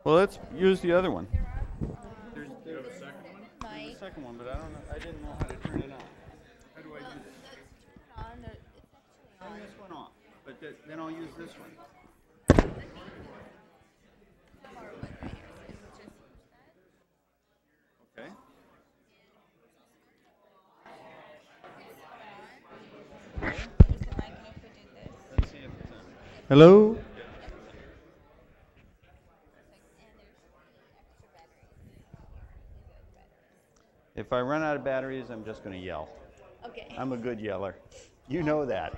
Well, let's use the other one. Do you have a second one? There's a second one, but I don't know. I didn't know how to turn it on. How do I use it? Turn this one off, but then I'll use this one. Okay. Let's see if it's on. Hello? If I run out of batteries, I'm just going to yell. Okay. I'm a good yeller. You know that.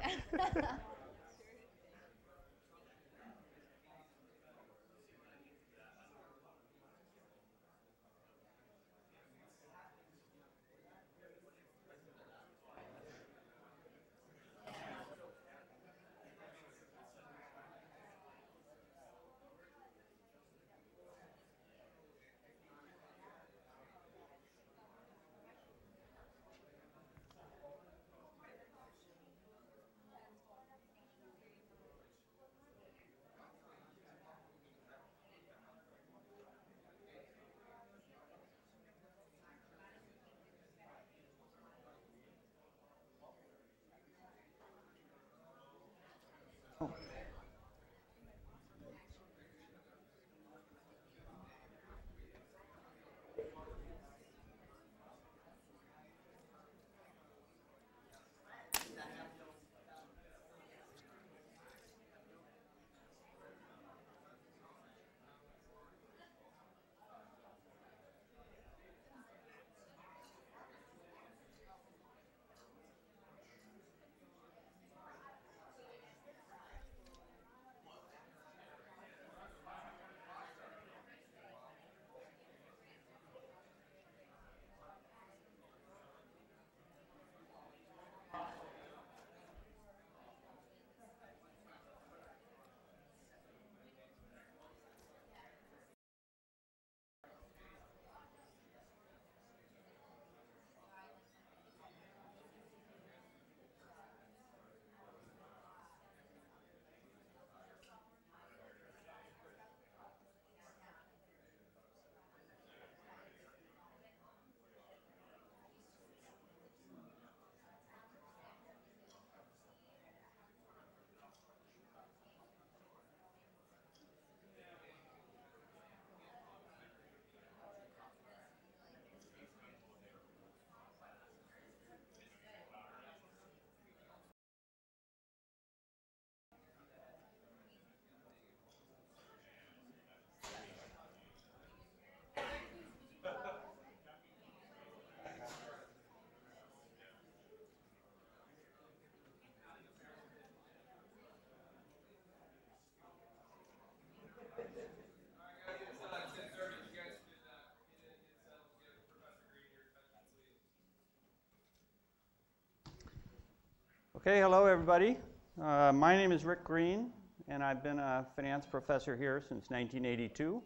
Okay, hello everybody. My name is Rick Green, and I've been a finance professor here since 1982.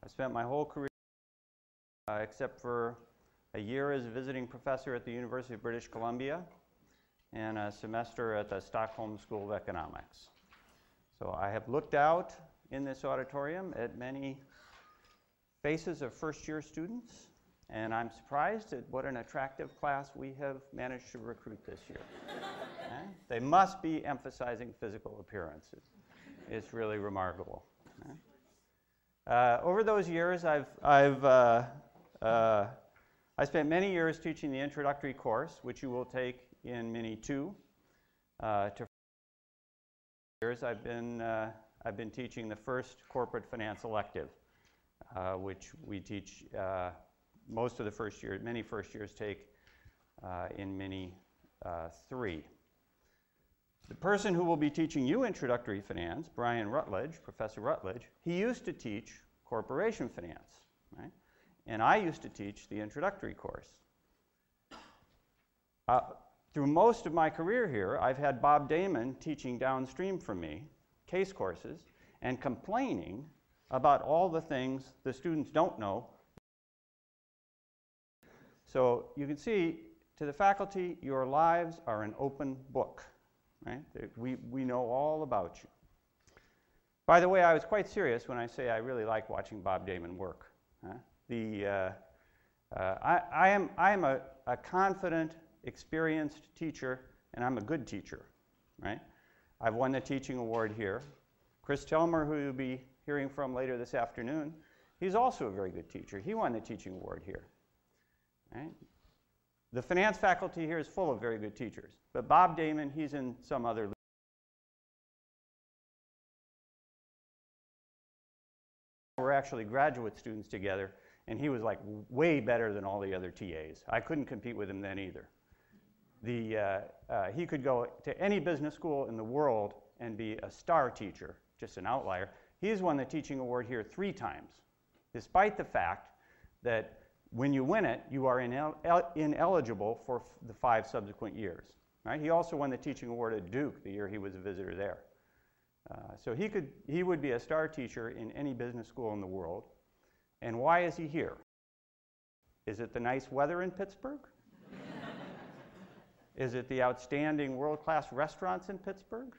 I spent my whole career, except for a year as a visiting professor at the University of British Columbia and a semester at the Stockholm School of Economics. So I have looked out in this auditorium at many faces of first-year students, and I'm surprised at what an attractive class we have managed to recruit this year. Okay? They must be emphasizing physical appearances. It's really remarkable. Okay? Over those years, I spent many years teaching the introductory course, which you will take in Mini 2. To years, I've been teaching the first corporate finance elective, which we teach most of the first year. Many first years take in Mini 3. The person who will be teaching you introductory finance, Brian Rutledge, Professor Rutledge, he used to teach corporation finance, right? And I used to teach the introductory course. Through most of my career here, I've had Bob Damon teaching downstream from me case courses and complaining about all the things the students don't know. So you can see, to the faculty, your lives are an open book. Right? We know all about you. By the way, I was quite serious when I say I really like watching Bob Damon work. I am a confident, experienced teacher, and I'm a good teacher, right? I've won the teaching award here. Chris Telmer, who you'll be hearing from later this afternoon, he's also a very good teacher. He won the teaching award here, right? The finance faculty here is full of very good teachers, but Bob Damon, he's in some other league. We're actually graduate students together, and he was like way better than all the other TAs. I couldn't compete with him then either. He could go to any business school in the world and be a star teacher, just an outlier. He's won the teaching award here 3 times, despite the fact that when you win it, you are ineligible for the 5 subsequent years. Right? He also won the teaching award at Duke the year he was a visitor there. So he would be a star teacher in any business school in the world. And why is he here? Is it the nice weather in Pittsburgh? Is it the outstanding world-class restaurants in Pittsburgh?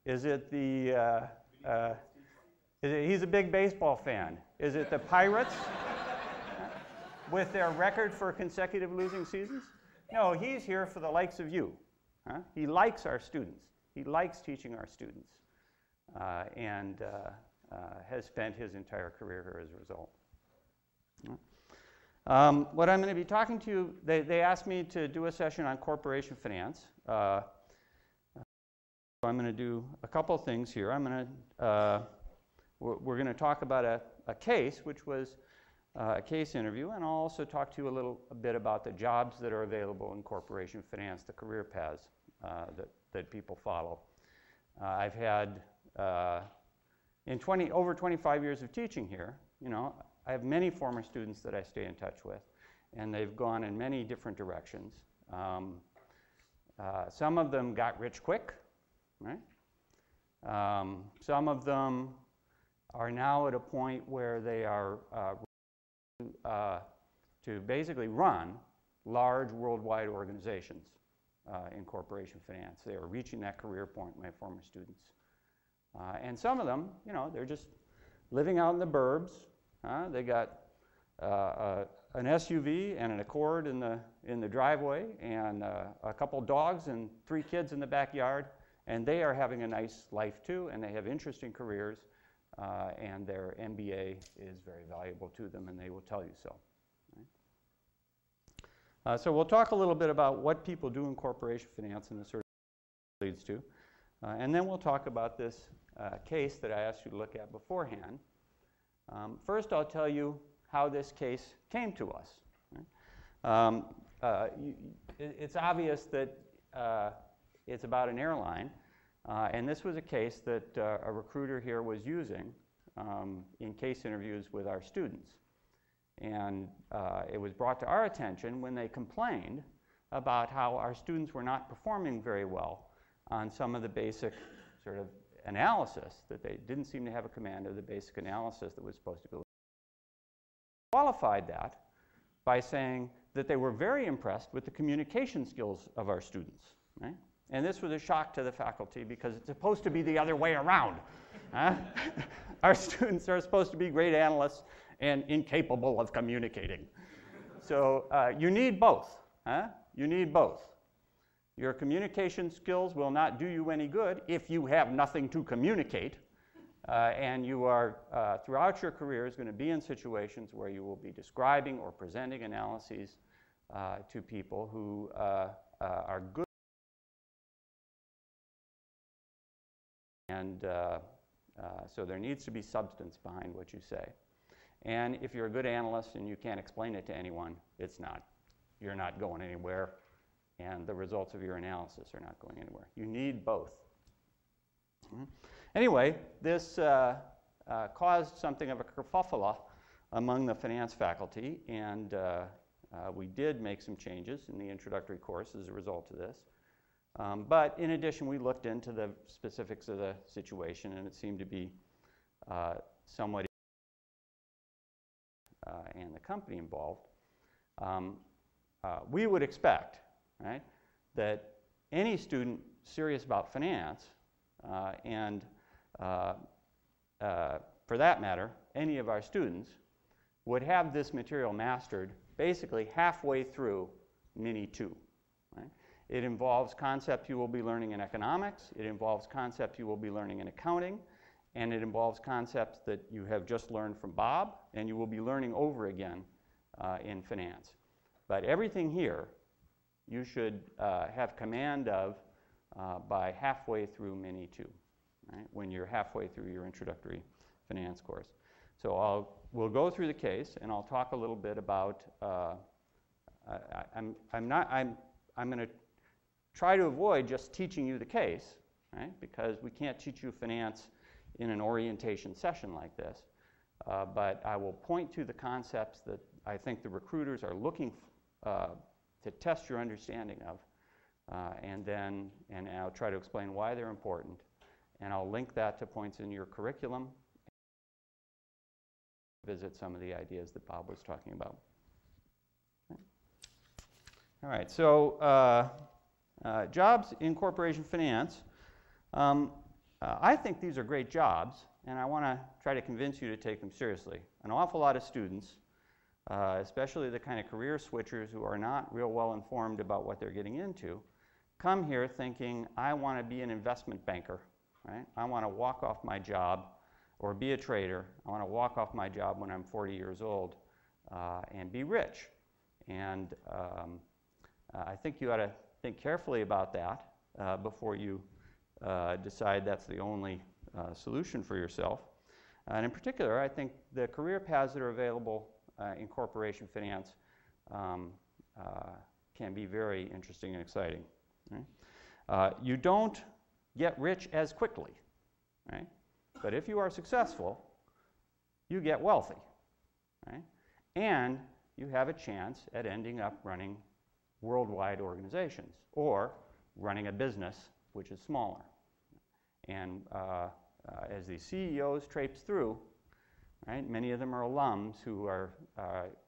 Is it the, he's a big baseball fan. Is it the Pirates with their record for consecutive losing seasons? No, he's here for the likes of you. He likes our students. He likes teaching our students and has spent his entire career here as a result. What I'm going to be talking to you, they asked me to do a session on corporation finance. So I'm going to do a couple things here. We're going to talk about a case, which was a case interview, and I'll also talk to you a bit about the jobs that are available in corporation finance, the career paths that people follow. I've had, over 25 years of teaching here, I have many former students that I stay in touch with, and they've gone in many different directions. Some of them got rich quick, right? Some of them are now at a point where they are to basically run large worldwide organizations in corporation finance. They are reaching that career point, my former students. And some of them, they're just living out in the burbs. They got an SUV and an Accord in the driveway, and a couple dogs and 3 kids in the backyard, and they are having a nice life too, and they have interesting careers, and their MBA is very valuable to them, and they will tell you so. Right? So we'll talk a little bit about what people do in corporation finance and the sort of leads to, and then we'll talk about this case that I asked you to look at beforehand. First, I'll tell you how this case came to us. Right? It's obvious that it's about an airline, and this was a case that a recruiter here was using in case interviews with our students. And it was brought to our attention when they complained about how our students were not performing very well on some of the basic sort of analysis, that they didn't seem to have a command of the basic analysis that was supposed to go. Qualified that by saying that they were very impressed with the communication skills of our students. Right? And this was a shock to the faculty because it's supposed to be the other way around. Our students are supposed to be great analysts and incapable of communicating. So you need both. You need both. Your communication skills will not do you any good if you have nothing to communicate. And you are, throughout your career, going to be in situations where you will be describing or presenting analyses to people who are good. And so there needs to be substance behind what you say. And if you're a good analyst and you can't explain it to anyone, you're not going anywhere, and the results of your analysis are not going anywhere. You need both. Anyway, this caused something of a kerfuffle among the finance faculty, and we did make some changes in the introductory course as a result of this. But in addition, we looked into the specifics of the situation, and it seemed to be somewhat and the company involved. We would expect, right, that any student serious about finance and for that matter, any of our students, would have this material mastered basically halfway through Mini 2. Right? It involves concepts you will be learning in economics, it involves concepts you will be learning in accounting, and it involves concepts that you have just learned from Bob, and you will be learning over again in finance. But everything here you should have command of by halfway through Mini 2, right? When you're halfway through your introductory finance course. So we'll go through the case, and I'll talk a little bit about. I'm going to try to avoid just teaching you the case, right? Because we can't teach you finance in an orientation session like this. But I will point to the concepts that I think the recruiters are looking to test your understanding of, and I'll try to explain why they're important, and I'll link that to points in your curriculum. Visit some of the ideas that Bob was talking about. Okay. All right, so jobs in corporation finance. I think these are great jobs, and I want to try to convince you to take them seriously. An awful lot of students, especially the kind of career switchers who are not real well informed about what they're getting into, come here thinking, I want to be an investment banker, right? I want to walk off my job or be a trader. I want to walk off my job when I'm 40 years old and be rich. And I think you ought to think carefully about that before you decide that's the only solution for yourself. And in particular, I think the career paths that are available in corporation finance can be very interesting and exciting. Right? You don't get rich as quickly, right? But if you are successful, you get wealthy, right? And you have a chance at ending up running worldwide organizations or running a business which is smaller. And as these CEOs traipse through, right, many of them are alums who are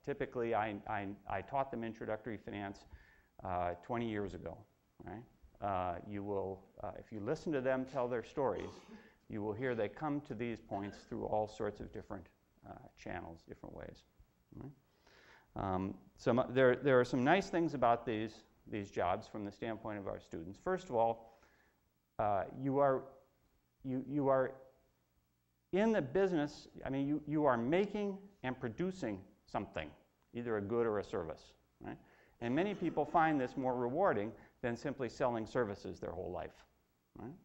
typically, I taught them introductory finance 20 years ago, right? You will, if you listen to them tell their stories, you will hear they come to these points through all sorts of different channels, different ways. Right? There are some nice things about these jobs from the standpoint of our students. First of all, you are in the business. I mean, you are making and producing something, either a good or a service. Right? And many people find this more rewarding than simply selling services their whole life. Right?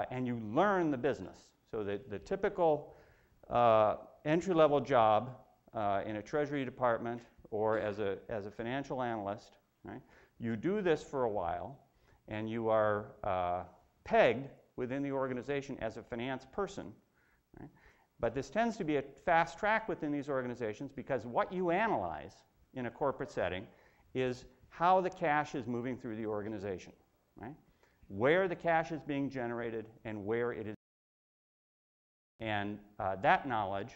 And you learn the business. So the typical entry-level job in a treasury department or as a financial analyst, right? You do this for a while, and you are pegged within the organization as a finance person. Right? But this tends to be a fast track within these organizations because what you analyze in a corporate setting is how the cash is moving through the organization. Right? Where the cash is being generated and where it is. And that knowledge,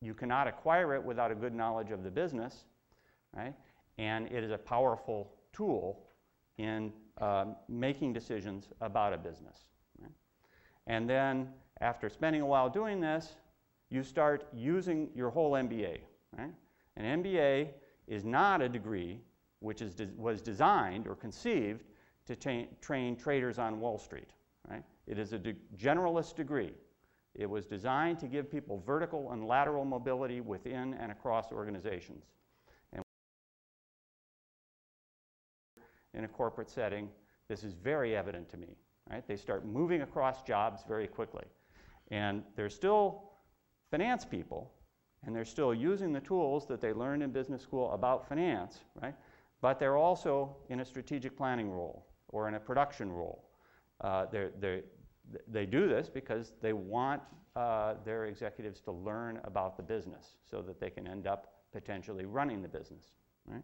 you cannot acquire it without a good knowledge of the business, right? And it is a powerful tool in making decisions about a business. Right? And then after spending a while doing this, you start using your whole MBA. Right? An MBA is not a degree which was designed or conceived to train traders on Wall Street. Right? It is a generalist degree. It was designed to give people vertical and lateral mobility within and across organizations. And in a corporate setting, this is very evident to me. Right? They start moving across jobs very quickly. And they're still finance people, and they're still using the tools that they learned in business school about finance, right? But they're also in a strategic planning role or in a production role. They do this because they want their executives to learn about the business so that they can end up potentially running the business. Right?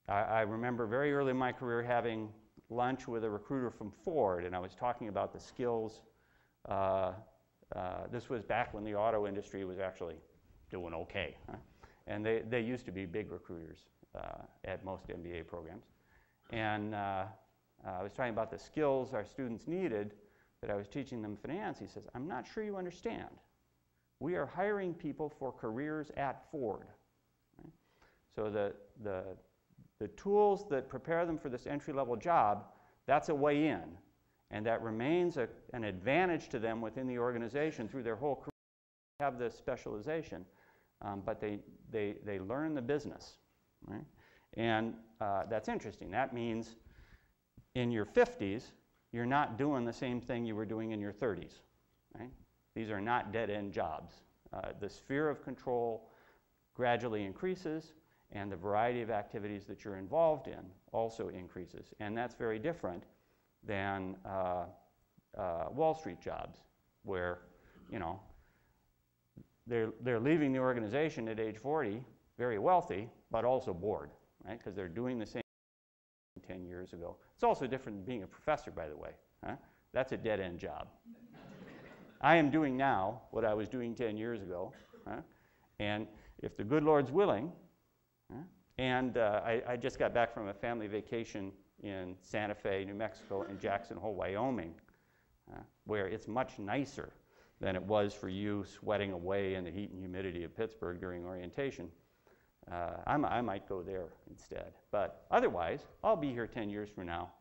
I remember very early in my career having lunch with a recruiter from Ford, and I was talking about the skills. This was back when the auto industry was actually doing okay. Huh? And they used to be big recruiters at most MBA programs. And I was talking about the skills our students needed that I was teaching them finance. He says, I'm not sure you understand. We are hiring people for careers at Ford. Right? So the tools that prepare them for this entry-level job, that's a way in. And that remains an advantage to them within the organization through their whole career. They have this specialization, but they learn the business. Right? And that's interesting. That means in your 50s, you're not doing the same thing you were doing in your 30s. Right? These are not dead-end jobs. The sphere of control gradually increases, and the variety of activities that you're involved in also increases. And that's very different than Wall Street jobs, where, you know, they're leaving the organization at age 40, very wealthy, but also bored, right? Because they're doing the same 10 years ago. It's also different than being a professor, by the way. Huh? That's a dead-end job. I am doing now what I was doing 10 years ago. Huh? And if the good Lord's willing, and I just got back from a family vacation in Santa Fe, New Mexico, and Jackson Hole, Wyoming, where it's much nicer than it was for you sweating away in the heat and humidity of Pittsburgh during orientation. I might go there instead. But otherwise, I'll be here 10 years from now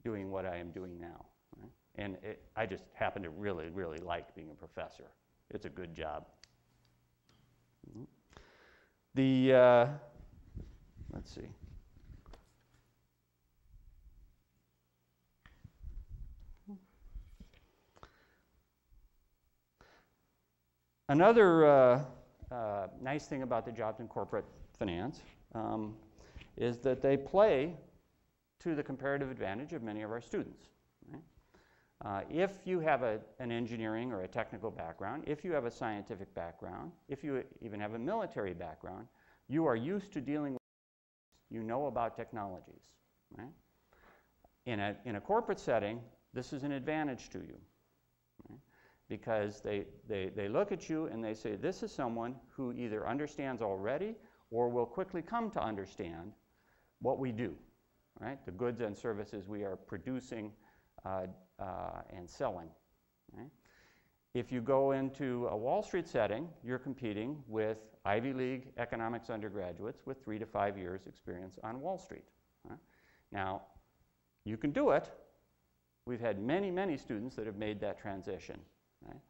doing what I am doing now. Right? And I just happen to really, really like being a professor. It's a good job. Let's see. Another nice thing about the jobs in corporate finance is that they play to the comparative advantage of many of our students. Right? If you have an engineering or a technical background, if you have a scientific background, if you even have a military background, you are used to dealing with, you know about technologies. Right? In a corporate setting, this is an advantage to you. Right? Because they look at you and they say, this is someone who either understands already or will quickly come to understand what we do, right? The goods and services we are producing and selling. Right? If you go into a Wall Street setting, you're competing with Ivy League economics undergraduates with 3 to 5 years experience on Wall Street. Right? Now, you can do it. We've had many, many students that have made that transition. Right?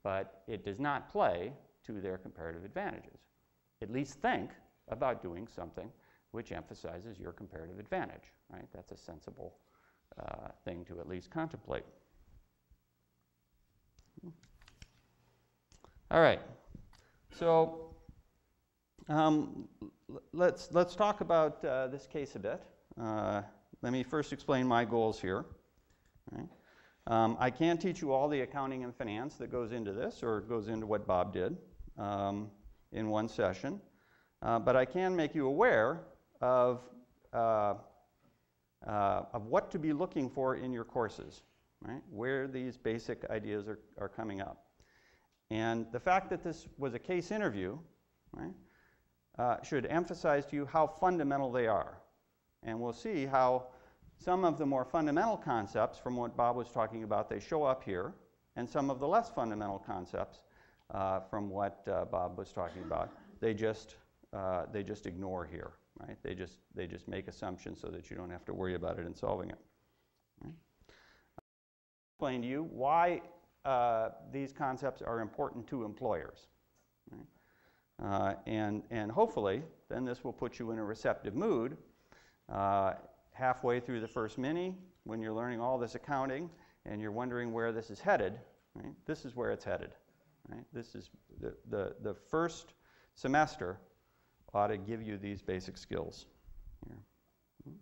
But it does not play to their comparative advantages. At least think about doing something which emphasizes your comparative advantage. Right? That's a sensible thing to at least contemplate. All right. So let's talk about this case a bit. Let me first explain my goals here. Right? I can't teach you all the accounting and finance that goes into this or goes into what Bob did in one session, but I can make you aware of what to be looking for in your courses, right? Where these basic ideas are coming up. And the fact that this was a case interview, right, should emphasize to you how fundamental they are. And we'll see how some of the more fundamental concepts from what Bob was talking about, they show up here, and some of the less fundamental concepts from what Bob was talking about, they just ignore here, right? They just make assumptions so that you don't have to worry about it in solving it. Right? I'll explain to you why these concepts are important to employers. Right? And hopefully, then this will put you in a receptive mood halfway through the first mini, when you're learning all this accounting and you're wondering where this is headed, right? This is where it's headed. Right? This is the first semester ought to give you these basic skills. Here.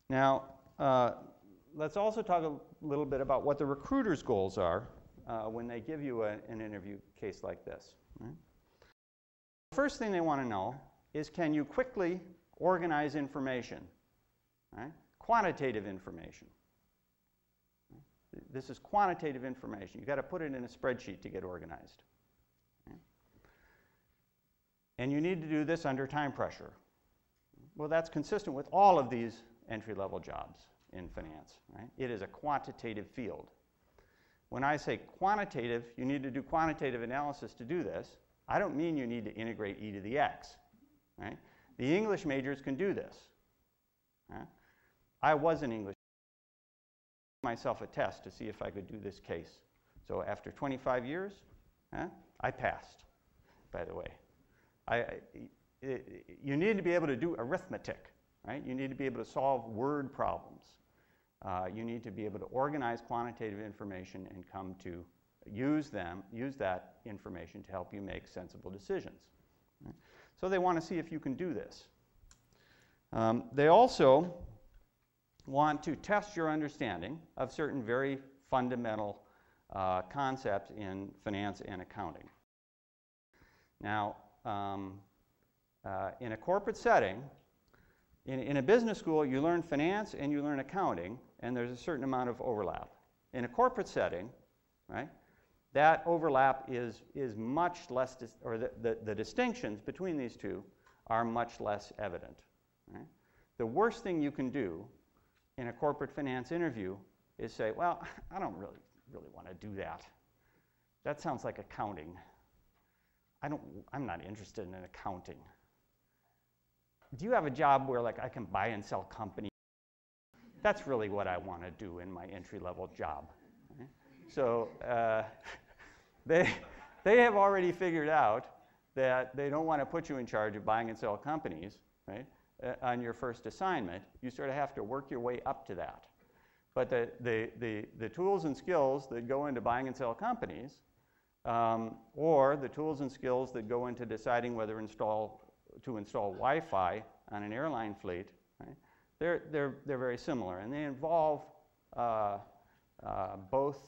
Now, let's also talk a little bit about what the recruiter's goals are when they give you an interview case like this. Right? The first thing they want to know is, can you quickly organize information? Right? Quantitative information. This is quantitative information. You've got to put it in a spreadsheet to get organized. Okay? And you need to do this under time pressure. Well, that's consistent with all of these entry-level jobs. in finance, right? It is a quantitative field. When I say quantitative, you need to do quantitative analysis to do this. I don't mean you need to integrate e to the x, right? The English majors can do this. Right? I was an English major. Myself a test to see if I could do this case. So after 25 years, I passed, by the way. You need to be able to do arithmetic, right? You need to be able to solve word problems. You need to be able to organize quantitative information and come to use that information to help you make sensible decisions. Right? So they want to see if you can do this. They also want to test your understanding of certain very fundamental concepts in finance and accounting. Now, in a corporate setting, in a business school, you learn finance and you learn accounting, and there's a certain amount of overlap. In a corporate setting, right, that overlap is much less, or the distinctions between these two are much less evident. Right? The worst thing you can do in a corporate finance interview is say, well, I don't really want to do that. That sounds like accounting. I'm not interested in accounting. Do you have a job where like I can buy and sell companies? That's really what I want to do in my entry-level job. Right? So they have already figured out that they don't want to put you in charge of buying and sell companies, right? On your first assignment. You sort of have to work your way up to that. But the tools and skills that go into buying and sell companies, or the tools and skills that go into deciding whether to install Wi-Fi on an airline fleet, right? They're very similar, and they involve both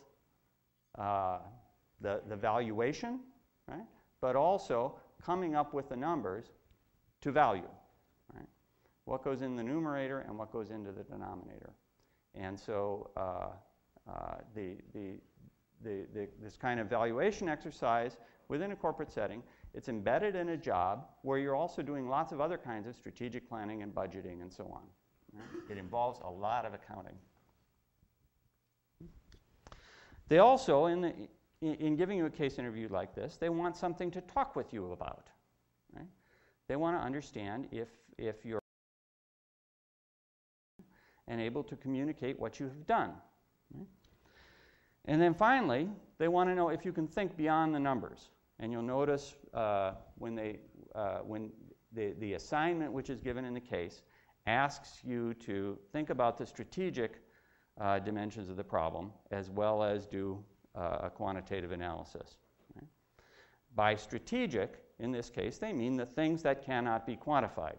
the valuation, right? But also coming up with the numbers to value, right? What goes in the numerator and what goes into the denominator. And so this kind of valuation exercise within a corporate setting, it's embedded in a job where you're also doing lots of other kinds of strategic planning and budgeting and so on. Right? It involves a lot of accounting. They also, in giving you a case interview like this, they want something to talk with you about. Right? They want to understand if you're and able to communicate what you have done. Right? And then finally, they want to know if you can think beyond the numbers. And you'll notice when the assignment which is given in the case asks you to think about the strategic dimensions of the problem as well as do a quantitative analysis. Right? By strategic, in this case, they mean the things that cannot be quantified.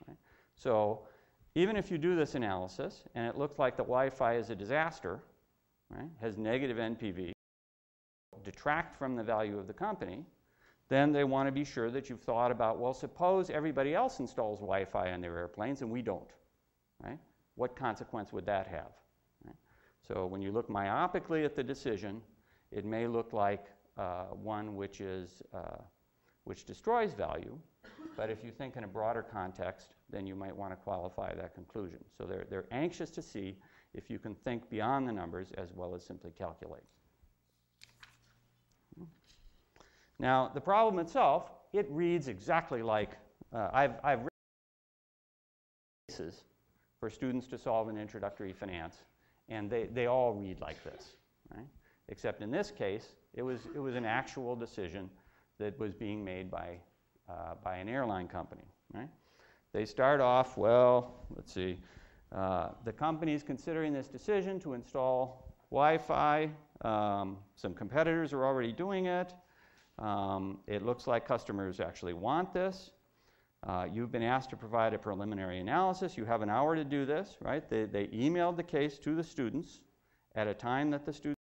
Right? So even if you do this analysis and it looks like the Wi-Fi is a disaster, right, has negative NPV, detract from the value of the company, then they want to be sure that you've thought about, well, suppose everybody else installs Wi-Fi on their airplanes and we don't, right? What consequence would that have? Right? So when you look myopically at the decision, it may look like one which destroys value, but if you think in a broader context, then you might want to qualify that conclusion. So they're anxious to see if you can think beyond the numbers as well as simply calculate. Now, the problem itself, it reads exactly like, I've written cases for students to solve in introductory finance, and they all read like this, right? Except in this case, it was an actual decision that was being made by an airline company, right? They start off, well, let's see, the company is considering this decision to install Wi-Fi. Some competitors are already doing it. It looks like customers actually want this. You've been asked to provide a preliminary analysis. You have an hour to do this, right? They emailed the case to the students at a time that the students,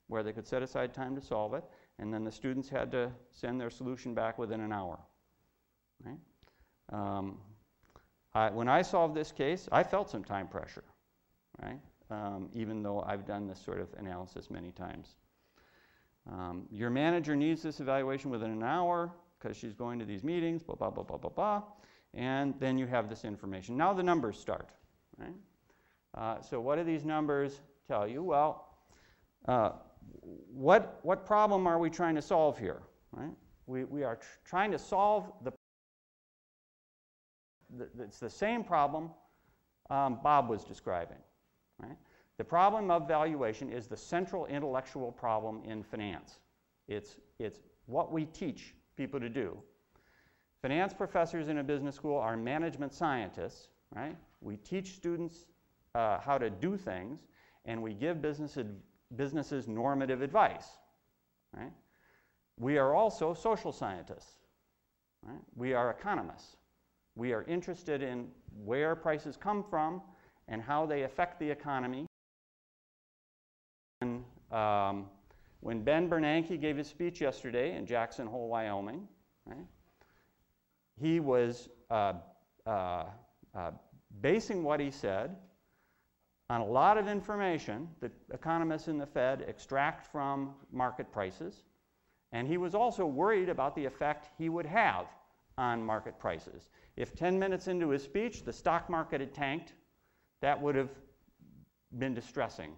where they could set aside time to solve it, and then the students had to send their solution back within an hour, right? When I solved this case, I felt some time pressure, right? Even though I've done this sort of analysis many times. Your manager needs this evaluation within an hour because she's going to these meetings, blah, blah, blah, blah, blah, blah. And then you have this information. Now the numbers start, right? So what do these numbers tell you? Well, what problem are we trying to solve here? Right? We are trying to solve it's the same problem Bob was describing. Right? The problem of valuation is the central intellectual problem in finance. It's what we teach people to do. Finance professors in a business school are management scientists. Right? We teach students how to do things, and we give businesses normative advice. Right? We are also social scientists. Right? We are economists. We are interested in where prices come from and how they affect the economy. And, when Ben Bernanke gave his speech yesterday in Jackson Hole, Wyoming, right, he was basing what he said on a lot of information that economists in the Fed extract from market prices, and he was also worried about the effect he would have on market prices. If 10 minutes into his speech the stock market had tanked, that would have been distressing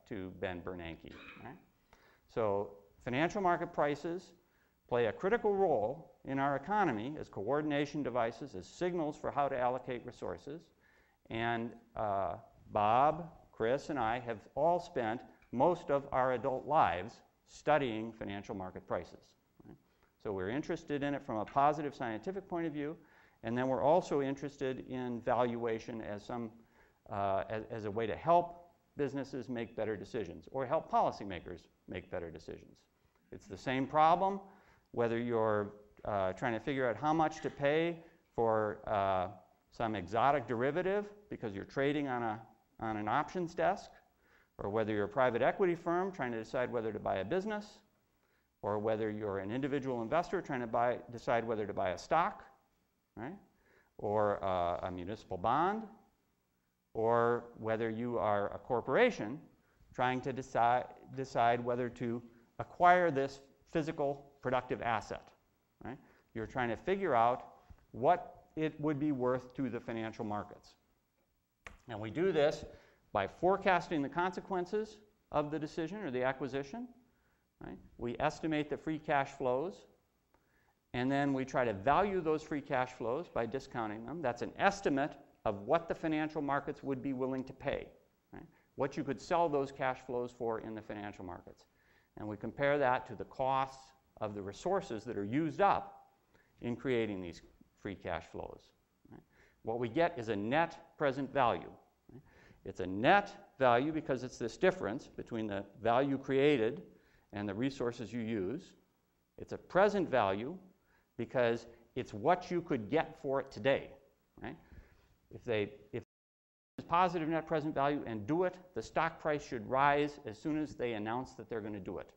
to Ben Bernanke. Right? So financial market prices play a critical role in our economy as coordination devices, as signals for how to allocate resources. And Bob, Chris, and I have all spent most of our adult lives studying financial market prices. Right? So we're interested in it from a positive scientific point of view, and then we're also interested in valuation as as a way to help businesses make better decisions or help policymakers make better decisions. It's the same problem whether you're trying to figure out how much to pay for some exotic derivative because you're trading on an options desk, or whether you're a private equity firm trying to decide whether to buy a business, or whether you're an individual investor trying to decide whether to buy a stock, right? Or a municipal bond, or whether you are a corporation trying to decide whether to acquire this physical productive asset. Right? You're trying to figure out what it would be worth to the financial markets. And we do this by forecasting the consequences of the decision or the acquisition. Right? We estimate the free cash flows, and then we try to value those free cash flows by discounting them. That's an estimate of what the financial markets would be willing to pay, right? What you could sell those cash flows for in the financial markets. And we compare that to the costs of the resources that are used up in creating these free cash flows. Right? What we get is a net present value. Right? It's a net value because it's this difference between the value created and the resources you use. It's a present value because it's what you could get for it today. Right? If it's positive net present value and do it, the stock price should rise as soon as they announce that they're going to do it.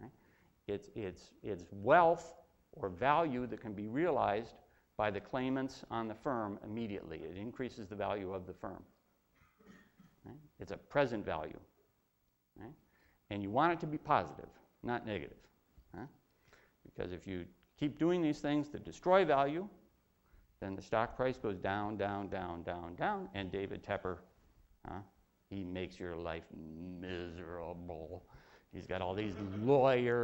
Right? It's wealth or value that can be realized by the claimants on the firm immediately. It increases the value of the firm. Right? It's a present value. Right? And you want it to be positive, not negative. Huh? Because if you keep doing these things that destroy value, then the stock price goes down, down, down, down, down, and David Tepper, he makes your life miserable. He's got all these lawyers.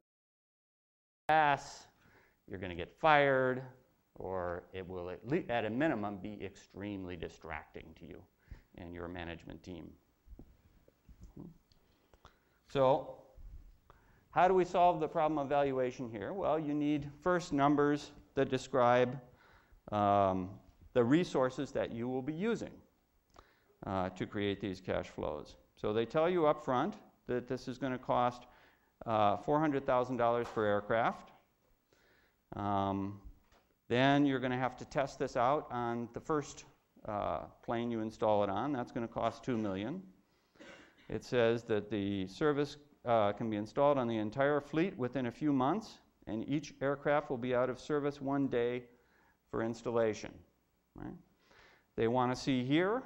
You're going to get fired, or it will at a minimum be extremely distracting to you and your management team. So how do we solve the problem of valuation here? Well, you need first numbers that describe the resources that you will be using to create these cash flows. So they tell you up front that this is going to cost $400,000 per aircraft. Then you're going to have to test this out on the first plane you install it on. That's going to cost $2 million. It says that the service can be installed on the entire fleet within a few months, and each aircraft will be out of service 1 day for installation. Right? They want to see here,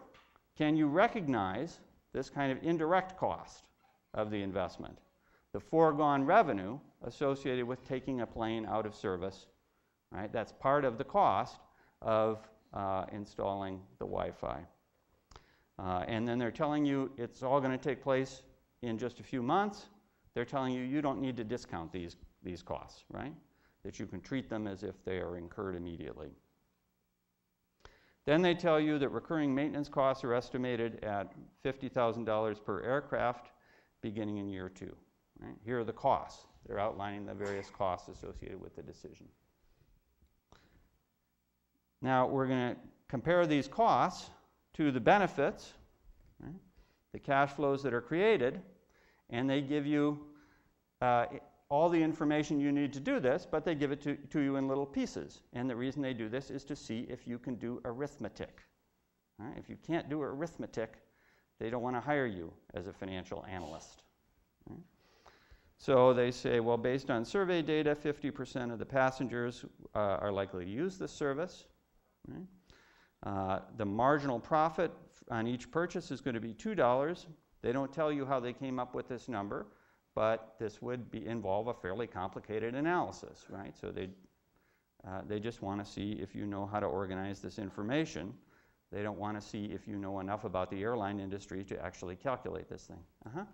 can you recognize this kind of indirect cost of the investment, the foregone revenue associated with taking a plane out of service? Right? That's part of the cost of installing the Wi-Fi. And then they're telling you it's all going to take place in just a few months. They're telling you you don't need to discount these costs, right? That you can treat them as if they are incurred immediately. Then they tell you that recurring maintenance costs are estimated at $50,000 per aircraft beginning in year 2. Right? Here are the costs. They're outlining the various costs associated with the decision. Now we're going to compare these costs to the benefits, right? The cash flows that are created, and they give you all the information you need to do this, but they give it to you in little pieces. And the reason they do this is to see if you can do arithmetic. Right? If you can't do arithmetic, they don't want to hire you as a financial analyst. Right? So they say, well, based on survey data, 50% of the passengers are likely to use this service. Right? The marginal profit on each purchase is going to be $2. They don't tell you how they came up with this number, but this would involve a fairly complicated analysis, right? So they just want to see if you know how to organize this information. They don't want to see if you know enough about the airline industry to actually calculate this thing. Uh-huh.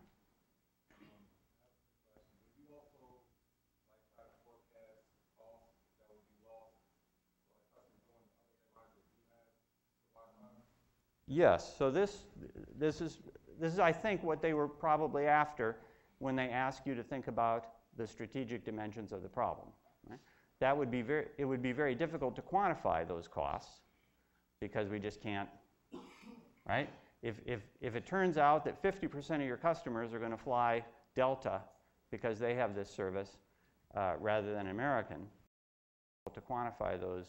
Yes, so this is I think what they were probably after when they ask you to think about the strategic dimensions of the problem. Right? It would be very difficult to quantify those costs because we just can't, right? If it turns out that 50% of your customers are going to fly Delta because they have this service rather than American, to quantify those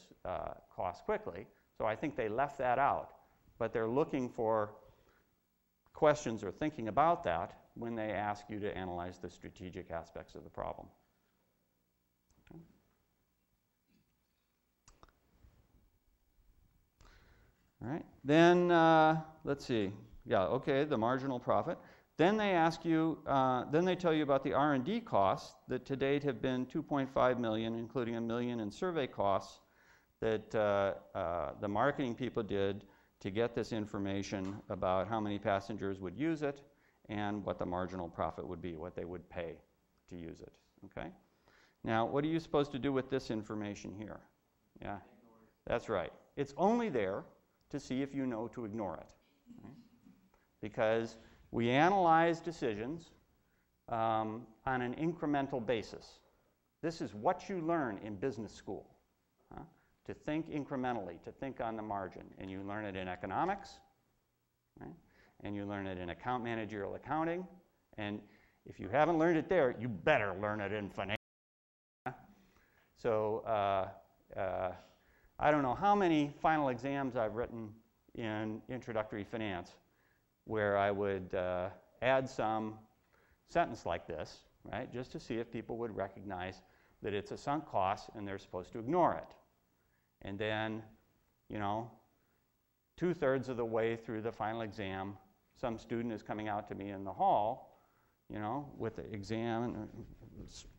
costs quickly. So I think they left that out. But they're looking for questions or thinking about that when they ask you to analyze the strategic aspects of the problem. Okay. All right. Then let's see. Yeah. Okay. The marginal profit. Then they ask you. Then they tell you about the R&D costs that to date have been $2.5 million, including $1 million in survey costs that the marketing people did to get this information about how many passengers would use it and what the marginal profit would be, what they would pay to use it. Okay. Now, what are you supposed to do with this information here? Yeah, that's right. It's only there to see if you know to ignore it. Right? Because we analyze decisions on an incremental basis. This is what you learn in business school. To think incrementally, to think on the margin. And you learn it in economics, right? And you learn it in account managerial accounting. And if you haven't learned it there, you better learn it in finance. So I don't know how many final exams I've written in introductory finance where I would add some sentence like this, right? Just to see if people would recognize that it's a sunk cost and they're supposed to ignore it. And then, you know, 2/3 of the way through the final exam, some student is coming out to me in the hall, you know, with the exam and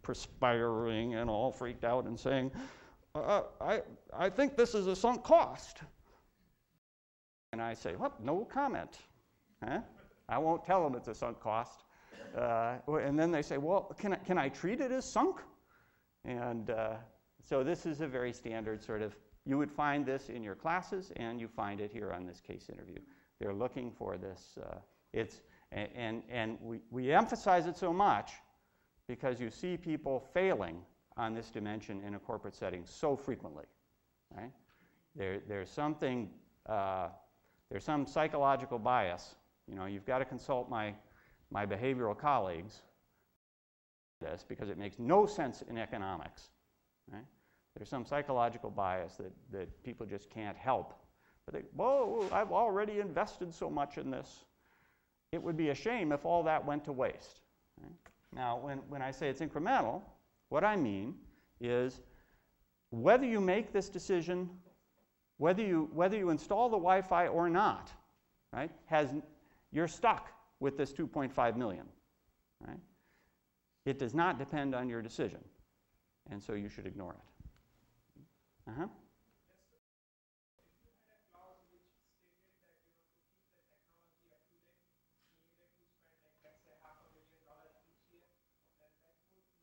perspiring and all freaked out and saying, I think this is a sunk cost. And I say, well, no comment. Huh? I won't tell them it's a sunk cost. And then they say, well, can I treat it as sunk? And so this is a very standard sort of, you would find this in your classes, and you find it here on this case interview. They're looking for this. And we emphasize it so much because you see people failing on this dimension in a corporate setting so frequently. Right? There's some psychological bias. You know, you've got to consult my behavioral colleagues this because it makes no sense in economics. Right? There's some psychological bias that people just can't help. But they, whoa, I've already invested so much in this. It would be a shame if all that went to waste. Right? Now, when I say it's incremental, what I mean is whether you make this decision, whether you install the Wi-Fi or not, right, you're stuck with this 2.5 million. Right? It does not depend on your decision, and so you should ignore it. Uh-huh.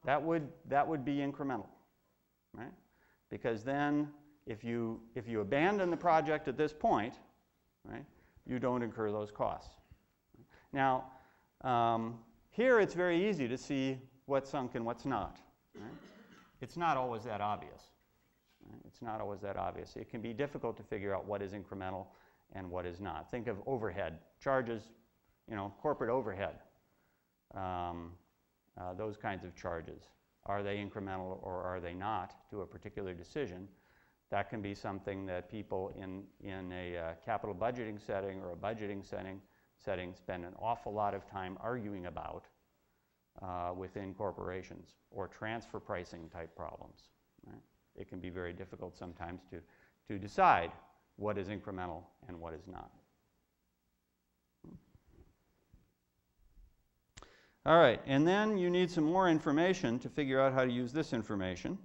That would be incremental, right? Because then if you abandon the project at this point, right, you don't incur those costs. Now, here it's very easy to see what's sunk and what's not. Right? It's not always that obvious. Right? It's not always that obvious. It can be difficult to figure out what is incremental and what is not. Think of overhead charges, corporate overhead. Those kinds of charges. Are they incremental or are they not to a particular decision? That can be something that people in a capital budgeting setting or a budgeting setting spend an awful lot of time arguing about within corporations, or transfer pricing type problems. Right? It can be very difficult sometimes to decide what is incremental and what is not. All right, and then you need some more information to figure out how to use this information.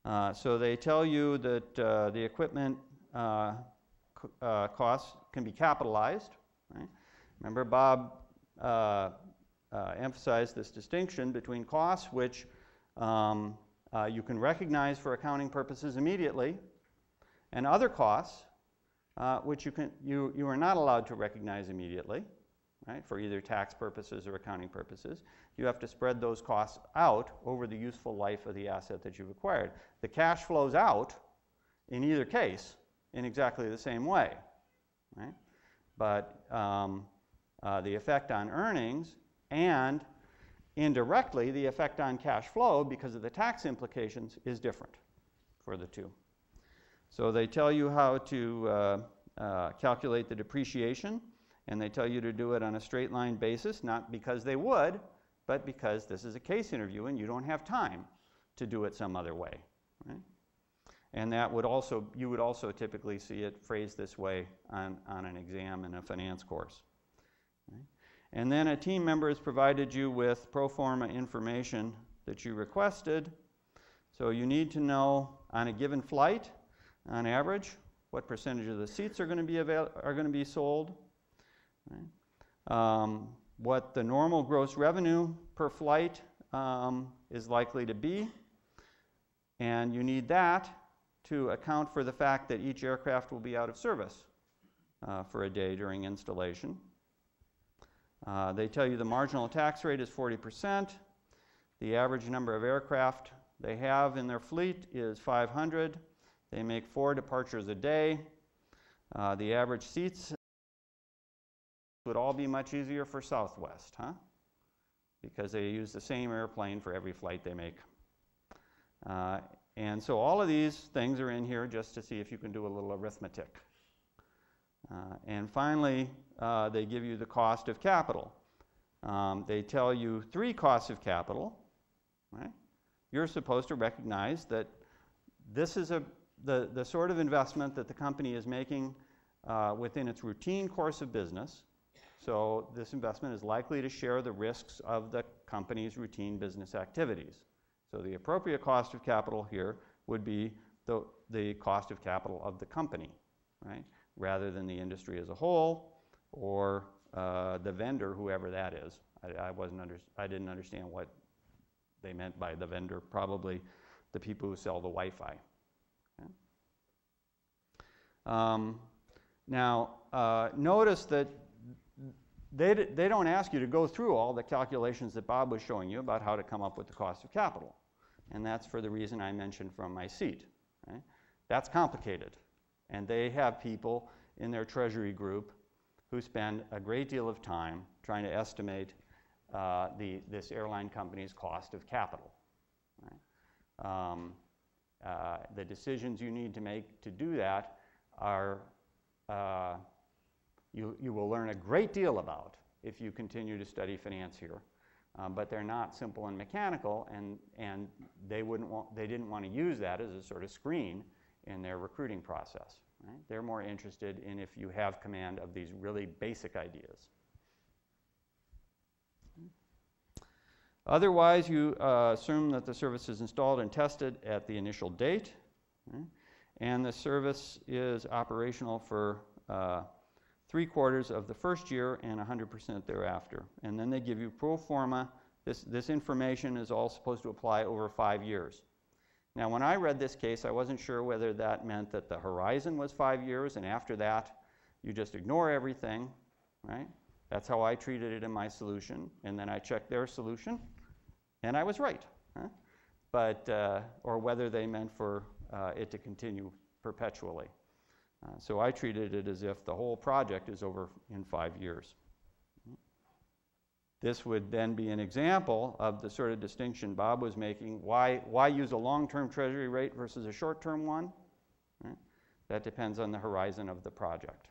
So they tell you that the equipment costs can be capitalized. Right? Remember, Bob emphasized this distinction between costs which you can recognize for accounting purposes immediately, and other costs which you are not allowed to recognize immediately. Right, for either tax purposes or accounting purposes. You have to spread those costs out over the useful life of the asset that you've acquired. The cash flows out in either case in exactly the same way. Right? But the effect on earnings and indirectly the effect on cash flow because of the tax implications is different for the two. So they tell you how to calculate the depreciation. And they tell you to do it on a straight line basis, not because they would, but because this is a case interview and you don't have time to do it some other way. Right? And that would also, you would also typically see it phrased this way on an exam in a finance course. Right? And then a team member has provided you with pro forma information that you requested. So you need to know on a given flight, on average, what percentage of the seats are going to be sold. Right? What the normal gross revenue per flight is likely to be, and you need that to account for the fact that each aircraft will be out of service for a day during installation. They tell you the marginal tax rate is 40%. The average number of aircraft they have in their fleet is 500. They make 4 departures a day. The average seats would all be much easier for Southwest, huh? Because they use the same airplane for every flight they make. And so all of these things are in here just to see if you can do a little arithmetic. And finally, they give you the cost of capital. They tell you 3 costs of capital. Right? You're supposed to recognize that this is the sort of investment that the company is making within its routine course of business. So this investment is likely to share the risks of the company's routine business activities. So the appropriate cost of capital here would be the cost of capital of the company, right? Rather than the industry as a whole or the vendor, whoever that is. I didn't understand what they meant by the vendor, probably the people who sell the Wi-Fi. Okay? Now, notice that they don't ask you to go through all the calculations that Bob was showing you about how to come up with the cost of capital. And that's for the reason I mentioned from my seat. Right? That's complicated. And they have people in their treasury group who spend a great deal of time trying to estimate this airline company's cost of capital. Right? The decisions you need to make to do that are you will learn a great deal about if you continue to study finance here, but they're not simple and mechanical, and they didn't want to use that as a sort of screen in their recruiting process. Right? They're more interested in if you have command of these really basic ideas. Otherwise, you assume that the service is installed and tested at the initial date, right? And the service is operational for 3/4 of the first year and 100% thereafter. And then they give you pro forma This information is all supposed to apply over 5 years. Now, when I read this case, I wasn't sure whether that meant that the horizon was 5 years, and after that, you just ignore everything, right? That's how I treated it in my solution, and then I checked their solution, and I was right. Huh? But, or whether they meant for it to continue perpetually. So I treated it as if the whole project is over in 5 years. This would then be an example of the sort of distinction Bob was making. Why use a long-term treasury rate versus a short-term one? Right? That depends on the horizon of the project.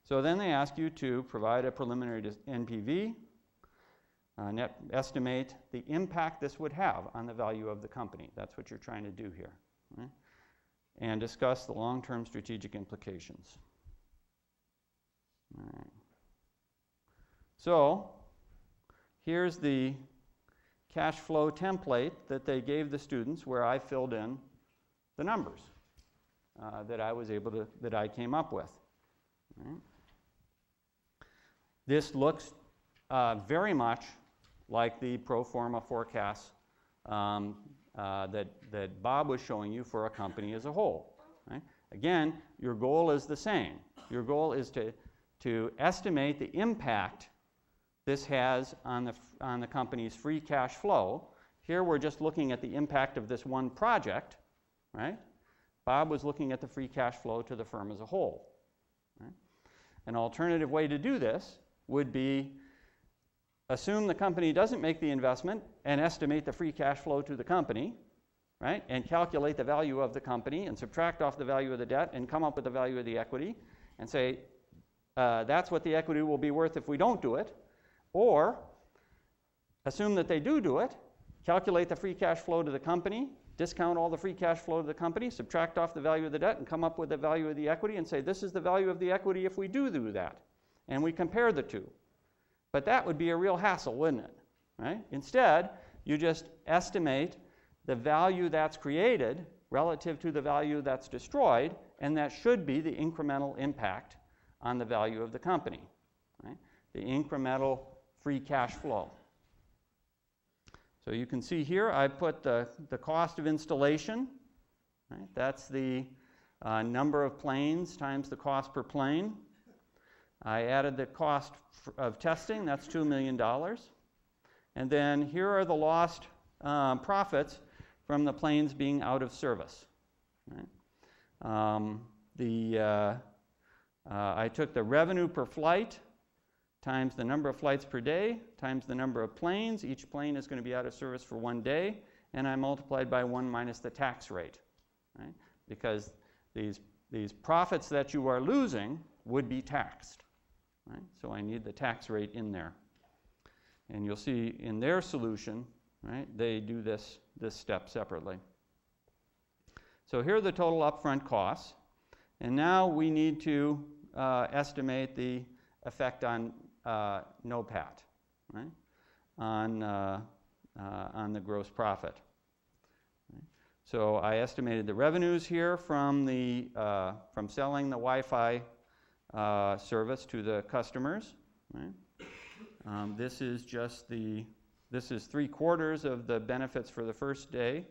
So then they ask you to provide a preliminary NPV, net estimate the impact this would have on the value of the company. That's what you're trying to do here. Right? And discuss the long-term strategic implications. All right. So here's the cash flow template that they gave the students, where I filled in the numbers that I came up with. Right? This looks very much like the pro forma forecasts that Bob was showing you for a company as a whole. Right? Again, your goal is the same. Your goal is to estimate the impact this has on the company's free cash flow. Here we're just looking at the impact of this one project, right? Bob was looking at the free cash flow to the firm as a whole. Right? An alternative way to do this would be assume the company doesn't make the investment and estimate the free cash flow to the company, right? And calculate the value of the company and subtract off the value of the debt and come up with the value of the equity and say that's what the equity will be worth if we don't do it. Or assume that they do it, calculate the free cash flow to the company, discount all the free cash flow to the company, subtract off the value of the debt, and come up with the value of the equity and say this is the value of the equity if we do that. And we compare the two. But that would be a real hassle, wouldn't it? Right? Instead, you just estimate the value that's created relative to the value that's destroyed, and that should be the incremental impact on the value of the company. Right? The incremental free cash flow. So you can see here I put the cost of installation. Right? That's the number of planes times the cost per plane. I added the cost of testing. That's $2 million. And then here are the lost profits from the planes being out of service. Right? I took the revenue per flight times the number of flights per day, times the number of planes. Each plane is going to be out of service for 1 day, and I multiplied by 1 minus the tax rate, right? Because these profits that you are losing would be taxed, right? So I need the tax rate in there. And you'll see in their solution, right, they do this step separately. So here are the total upfront costs, and now we need to estimate the effect on NOPAT, right? On the gross profit. Right? So I estimated the revenues here from selling the Wi-Fi service to the customers. Right? This is 3/4 of the benefits for the first day,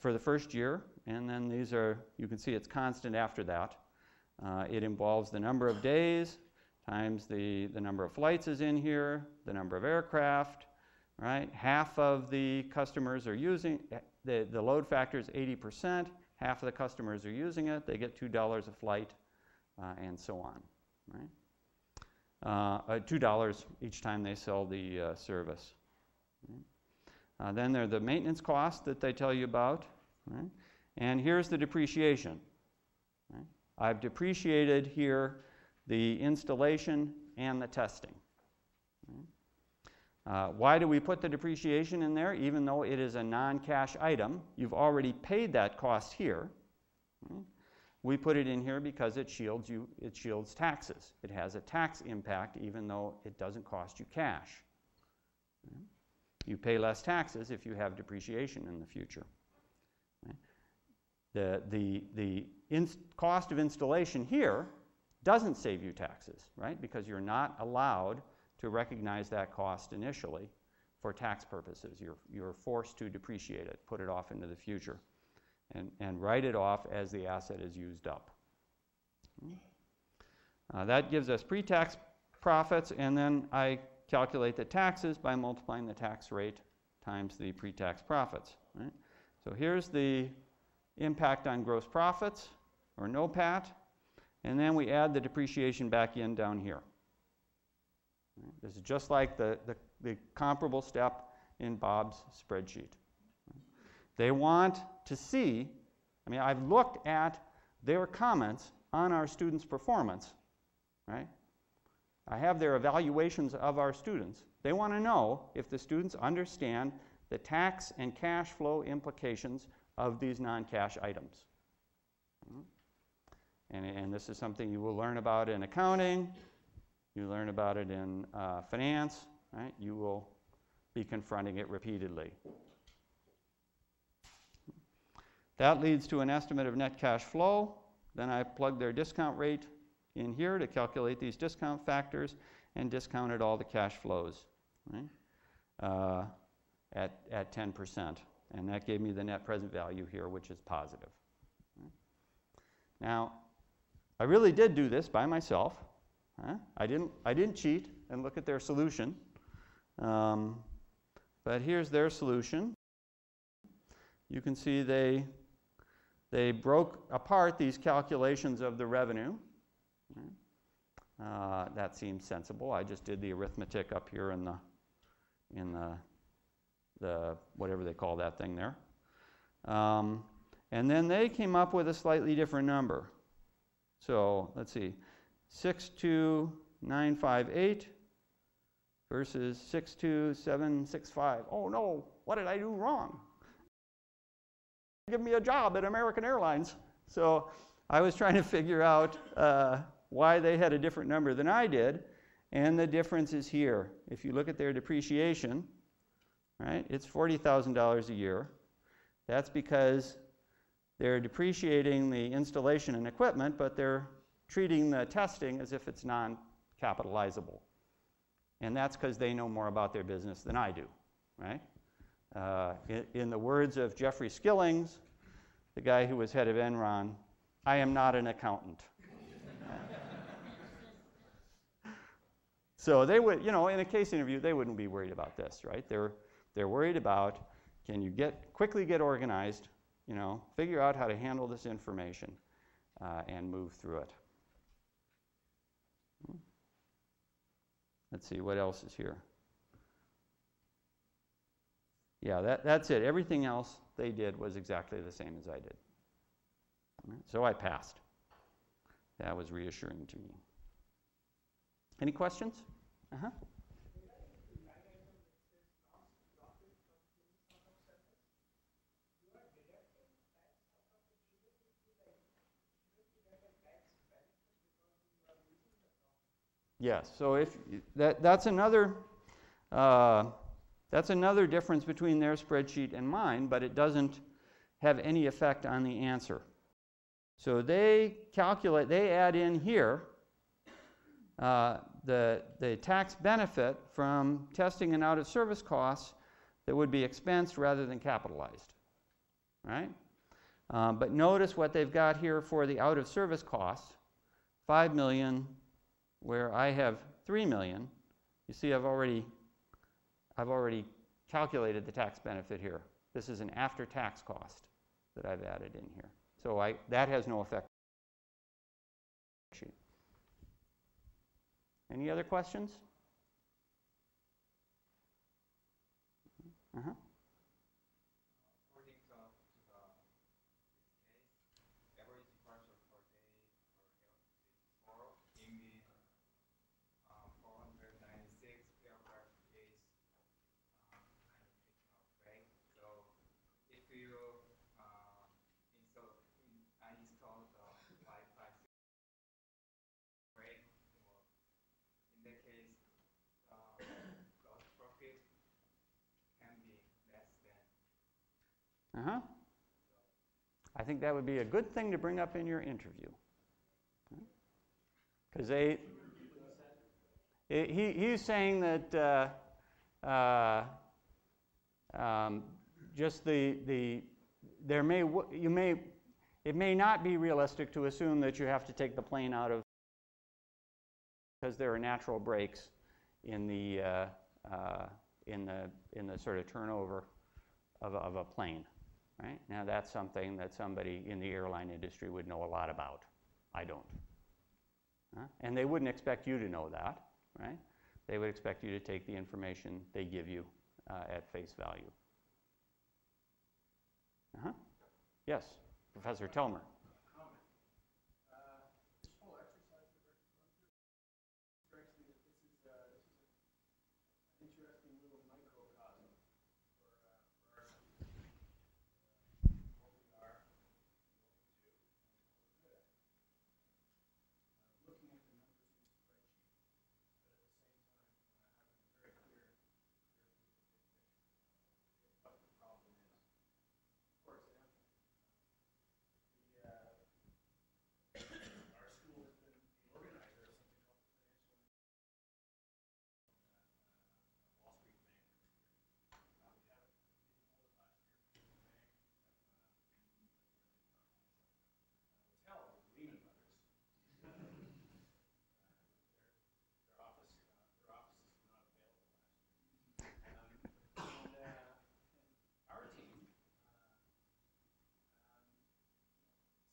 for the first year, and then these are, you can see it's constant after that. It involves the number of days times the number of flights is in here, the number of aircraft, right? Half of the customers are using, the load factor is 80%, half of the customers are using it, they get $2 a flight, and so on, right? $2 each time they sell the service. Right? Then there are the maintenance costs that they tell you about, right? And here's the depreciation. Right? I've depreciated here the installation and the testing. Why do we put the depreciation in there? Even though it is a non-cash item, you've already paid that cost here. Right? We put it in here because it shields taxes. It has a tax impact even though it doesn't cost you cash. Right? You pay less taxes if you have depreciation in the future. Right? The cost of installation here doesn't save you taxes, right? Because you're not allowed to recognize that cost initially for tax purposes. You're forced to depreciate it, put it off into the future, and write it off as the asset is used up. That gives us pre-tax profits, and then I calculate the taxes by multiplying the tax rate times the pre-tax profits. Right? So here's the impact on gross profits, or NOPAT, and then we add the depreciation back in down here. Right? This is just like the comparable step in Bob's spreadsheet. They want to see, I mean, I've looked at their comments on our students' performance, right? I have their evaluations of our students. They want to know if the students understand the tax and cash flow implications of these non-cash items. And this is something you will learn about in accounting. You learn about it in finance, right? You will be confronting it repeatedly. That leads to an estimate of net cash flow. Then I plug their discount rate in here to calculate these discount factors and discounted all the cash flows, right? At 10%. And that gave me the net present value here, which is positive. Now, I really did do this by myself. I didn't cheat and look at their solution. But here's their solution. You can see they broke apart these calculations of the revenue. That seems sensible. I just did the arithmetic up here in the whatever they call that thing there. And then they came up with a slightly different number. So let's see, 62958 versus 62765. Oh no, what did I do wrong? Give me a job at American Airlines. So I was trying to figure out why they had a different number than I did, and the difference is here. If you look at their depreciation, right, it's $40,000 a year. That's because they're depreciating the installation and equipment, but they're treating the testing as if it's non-capitalizable. And that's because they know more about their business than I do, right? In the words of Jeffrey Skillings, the guy who was head of Enron, I am not an accountant. So they would, in a case interview, they wouldn't be worried about this, right? They're worried about, can you quickly get organized, figure out how to handle this information and move through it. Let's see, what else is here? Yeah, that's it. Everything else they did was exactly the same as I did. So I passed. That was reassuring to me. Any questions? Uh-huh. Yes. So if that's another difference between their spreadsheet and mine, but it doesn't have any effect on the answer. So they add in here the tax benefit from testing and out-of-service costs that would be expensed rather than capitalized, right? But notice what they've got here for the out-of-service costs, $5 million, where I have $3 million. You see, I've already calculated the tax benefit here. This is an after-tax cost that I've added in here. So that has no effect. Any other questions? Uh-huh. According to this case, average departure per day for L4 in the 496 paragraph is kind of vague. So if you install the 556 rate, in that case, gross profit can be less than. Uh-huh. I think that would be a good thing to bring up in your interview. Because He's saying that just it may not be realistic to assume that you have to take the plane out of, because there are natural breaks in the sort of turnover of a plane, right? Now that's something that somebody in the airline industry would know a lot about. I don't. And they wouldn't expect you to know that, right? They would expect you to take the information they give you at face value. Yes, Professor Telmer. This whole exercise that Rick went through strikes me that this is an interesting little microcosm for our students, what we are, what we do, and what we're good at. Looking at the numbers in the spreadsheet, but at the same time having a very clear what the problem is. For example, our school has been the organizer of something called the Financial Wall Street Bankers. We had it last year. What's held with Lehman Brothers. Their office is not available last year. And our team,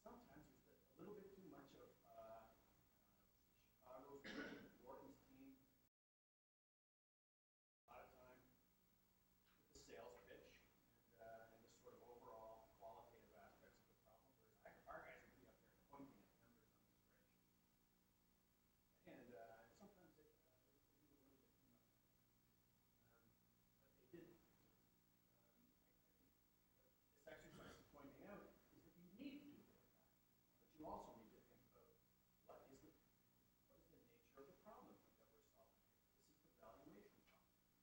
sometimes there's a little bit too much of Chicago's Wharton's team. A lot of time with the sales pitch and the sort of overall qualitative aspects of the problem, whereas our guys would be up there pointing at numbers on the spreadsheet. And sometimes they do a little bit too much. But they didn't. This exercise is pointing out is that you need to do that. But you also need to think about what is the nature of the problem that we're solving here. This is the valuation problem.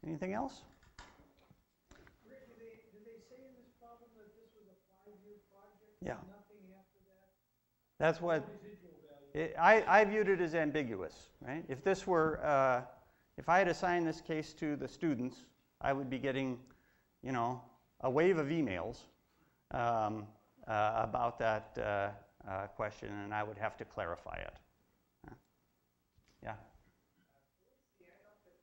Anything else? Rick, did they say in this problem that this was a 5-year project? Yeah. Nothing after that? That's what Residual value. I viewed it as ambiguous, right? If this were, if I had assigned this case to the students, I would be getting, you know, a wave of emails about that question, and I would have to clarify it. Yeah. Towards the end of it,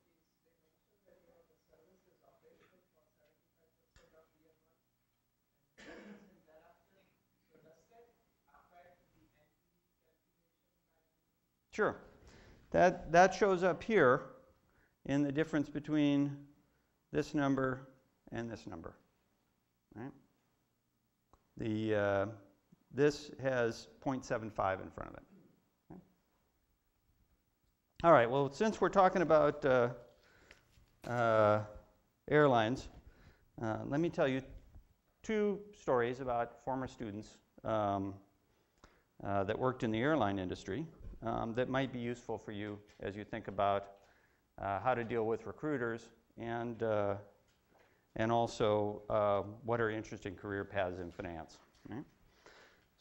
they mentioned that the service is operational for 75% of year 1 and 30% thereafter. So does that affect the NPV calculation? Sure. That shows up here in the difference between this number and this number, right? This has 0.75 in front of it. Okay. All right, well, since we're talking about airlines, let me tell you 2 stories about former students that worked in the airline industry that might be useful for you as you think about how to deal with recruiters and also what are interesting career paths in finance. Right?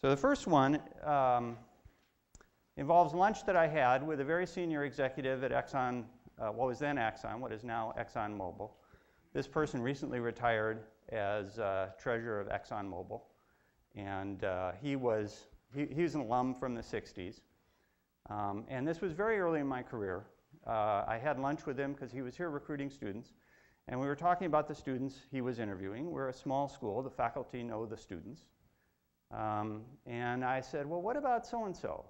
So the first one involves lunch that I had with a very senior executive at Exxon, what was then Exxon, what is now ExxonMobil. This person recently retired as treasurer of ExxonMobil, and he was an alum from the 60s. And this was very early in my career. I had lunch with him because he was here recruiting students, and we were talking about the students he was interviewing. We're a small school. The faculty know the students. And I said, well, what about so-and-so?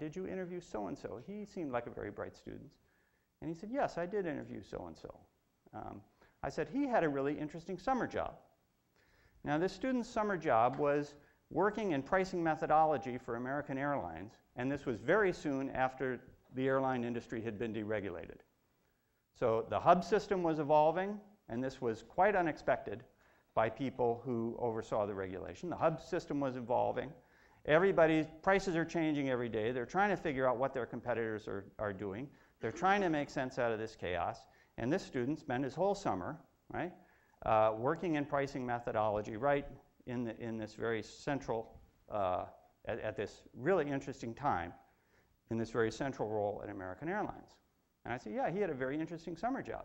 Did you interview so-and-so? He seemed like a very bright student. And he said, yes, I did interview so-and-so. I said, he had a really interesting summer job. Now, this student's summer job was working in pricing methodology for American Airlines, and this was very soon after the airline industry had been deregulated. So the hub system was evolving, and this was quite unexpected by people who oversaw the regulation. The hub system was evolving. Everybody's prices are changing every day. They're trying to figure out what their competitors are doing. They're trying to make sense out of this chaos. And this student spent his whole summer, right, working in pricing methodology right in this very central at this really interesting time in this very central role at American Airlines. And I said, yeah, he had a very interesting summer job.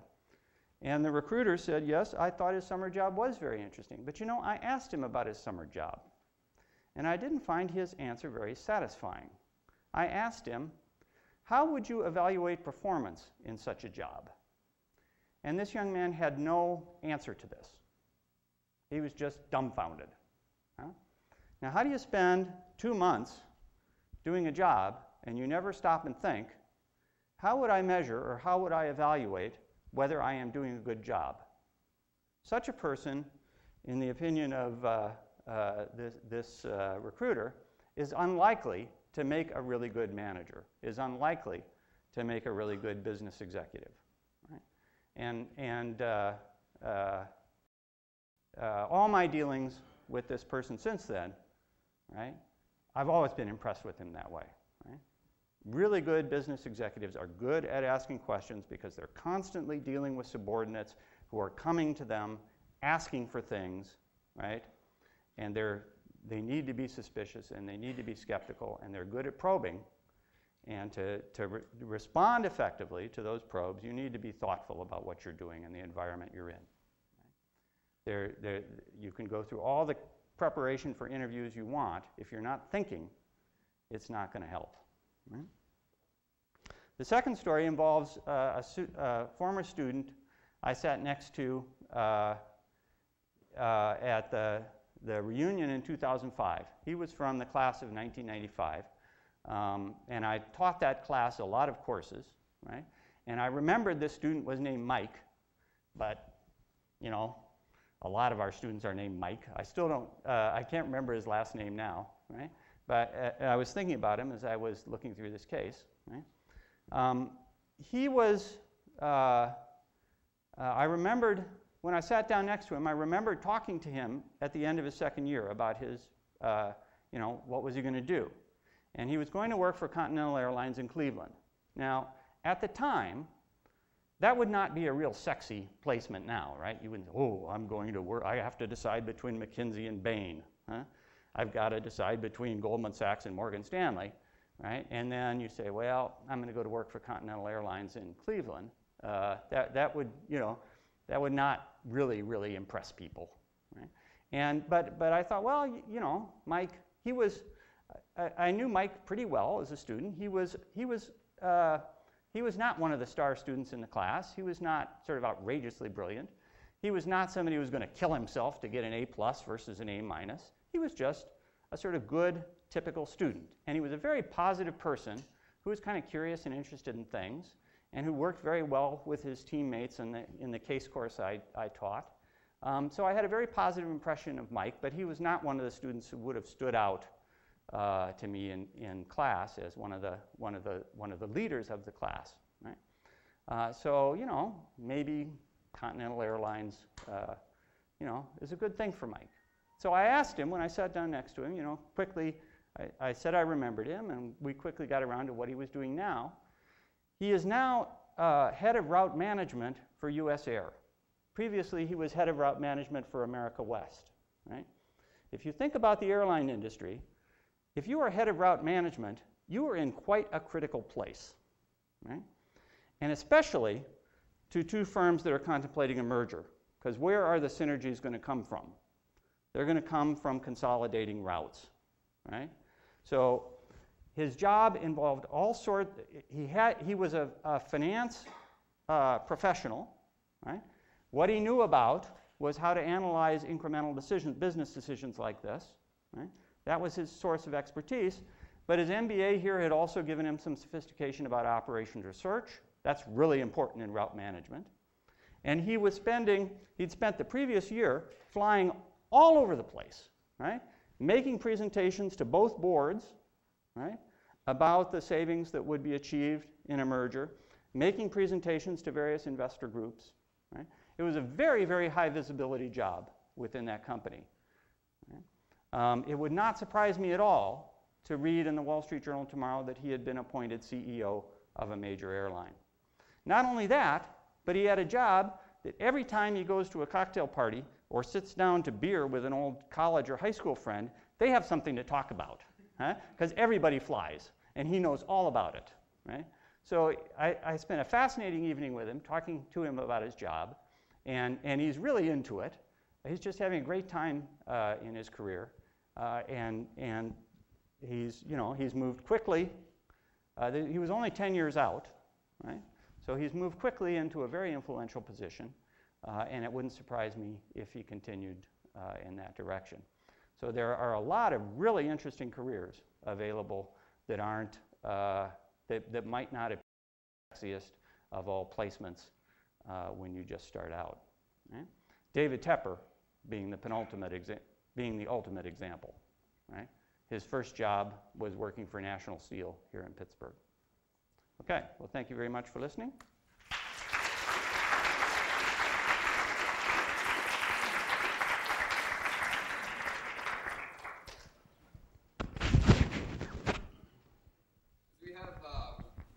And the recruiter said, yes, I thought his summer job was very interesting. But you know, I asked him about his summer job, and I didn't find his answer very satisfying. I asked him, how would you evaluate performance in such a job? And this young man had no answer to this. He was just dumbfounded. Huh? Now, how do you spend 2 months doing a job and you never stop and think, how would I measure or how would I evaluate whether I am doing a good job? Such a person, in the opinion of this recruiter, is unlikely to make a really good manager, is unlikely to make a really good business executive. Right? And all my dealings with this person since then, right, I've always been impressed with him that way. Right? Really good business executives are good at asking questions because they're constantly dealing with subordinates who are coming to them asking for things, right? And they need to be suspicious and they need to be skeptical, and they're good at probing. And to respond effectively to those probes, you need to be thoughtful about what you're doing and the environment you're in. You can go through all the preparation for interviews you want. If you're not thinking, it's not going to help. Right? The second story involves a former student I sat next to at the reunion in 2005. He was from the class of 1995, and I taught that class a lot of courses, right? And I remembered this student was named Mike, but you know, a lot of our students are named Mike. I still don't, I can't remember his last name now, right? But I was thinking about him as I was looking through this case, right? He was, I remembered, when I sat down next to him, I remembered talking to him at the end of his second year about his, you know, what was he going to do? And he was going to work for Continental Airlines in Cleveland. Now, at the time, that would not be a real sexy placement now, right? You wouldn't, oh, I'm going to work, I have to decide between McKinsey and Bain. Huh? I've got to decide between Goldman Sachs and Morgan Stanley, right? And then you say, well, I'm going to go to work for Continental Airlines in Cleveland. That would, you know, that would not really impress people, right? But I thought, well, you know, Mike, he was, I knew Mike pretty well as a student. He was not one of the star students in the class. He was not sort of outrageously brilliant. He was not somebody who was going to kill himself to get an A+ versus an A-. He was just a sort of good, typical student. And he was a very positive person who was kind of curious and interested in things, and who worked very well with his teammates in the case course I taught. So I had a very positive impression of Mike, but he was not one of the students who would have stood out to me in class as one of the leaders of the class. Right? So you know, maybe Continental Airlines, you know, is a good thing for Mike. So I asked him when I sat down next to him, you know, quickly. I said I remembered him, and we quickly got around to what he was doing now. He is now head of route management for U.S. Air. Previously, he was head of route management for America West. Right? If you think about the airline industry, if you are head of route management, you are in quite a critical place. Right? And especially to two firms that are contemplating a merger, because where are the synergies going to come from? They're going to come from consolidating routes. Right? So his job involved all sorts. He was a finance professional. Right? What he knew about was how to analyze incremental decisions, business decisions like this. Right? That was his source of expertise. But his MBA here had also given him some sophistication about operations research. That's really important in route management. And he'd spent the previous year flying all over the place, right? Making presentations to both boards, right, about the savings that would be achieved in a merger, making presentations to various investor groups. Right? It was a very high visibility job within that company. Right? It would not surprise me at all to read in the Wall Street Journal tomorrow that he had been appointed CEO of a major airline. Not only that, but he had a job that every time he goes to a cocktail party or sits down to beer with an old college or high school friend, they have something to talk about. Because everybody flies, and he knows all about it, right? So I spent a fascinating evening with him, talking to him about his job, and he's really into it. He's just having a great time in his career, and he's moved quickly. He was only 10 years out, right? So he's moved quickly into a very influential position, and it wouldn't surprise me if he continued in that direction. So there are a lot of really interesting careers available that aren't, that might not be the sexiest of all placements when you just start out. Right? David Tepper being the ultimate example. Right? His first job was working for National Steel here in Pittsburgh. Okay, well, thank you very much for listening. We have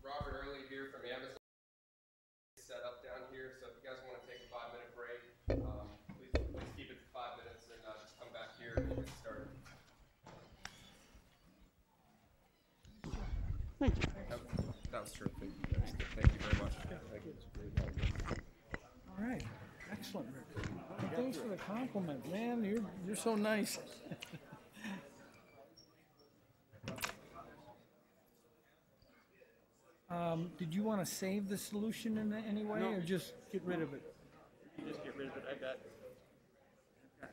Robert Early here from Amazon set up down here, so if you guys want to take a 5-minute break, please keep it to 5 minutes and just come back here and we'll get started. Thank you. That was terrific. Thank you very much. All right, excellent, Rick. Well, thanks for the compliment, man. You're so nice. Did you want to save the solution in any way, or just get rid of it? You just get rid of it. I've got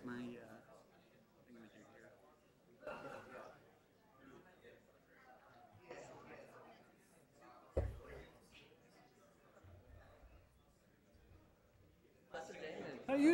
my thingamajig here. How you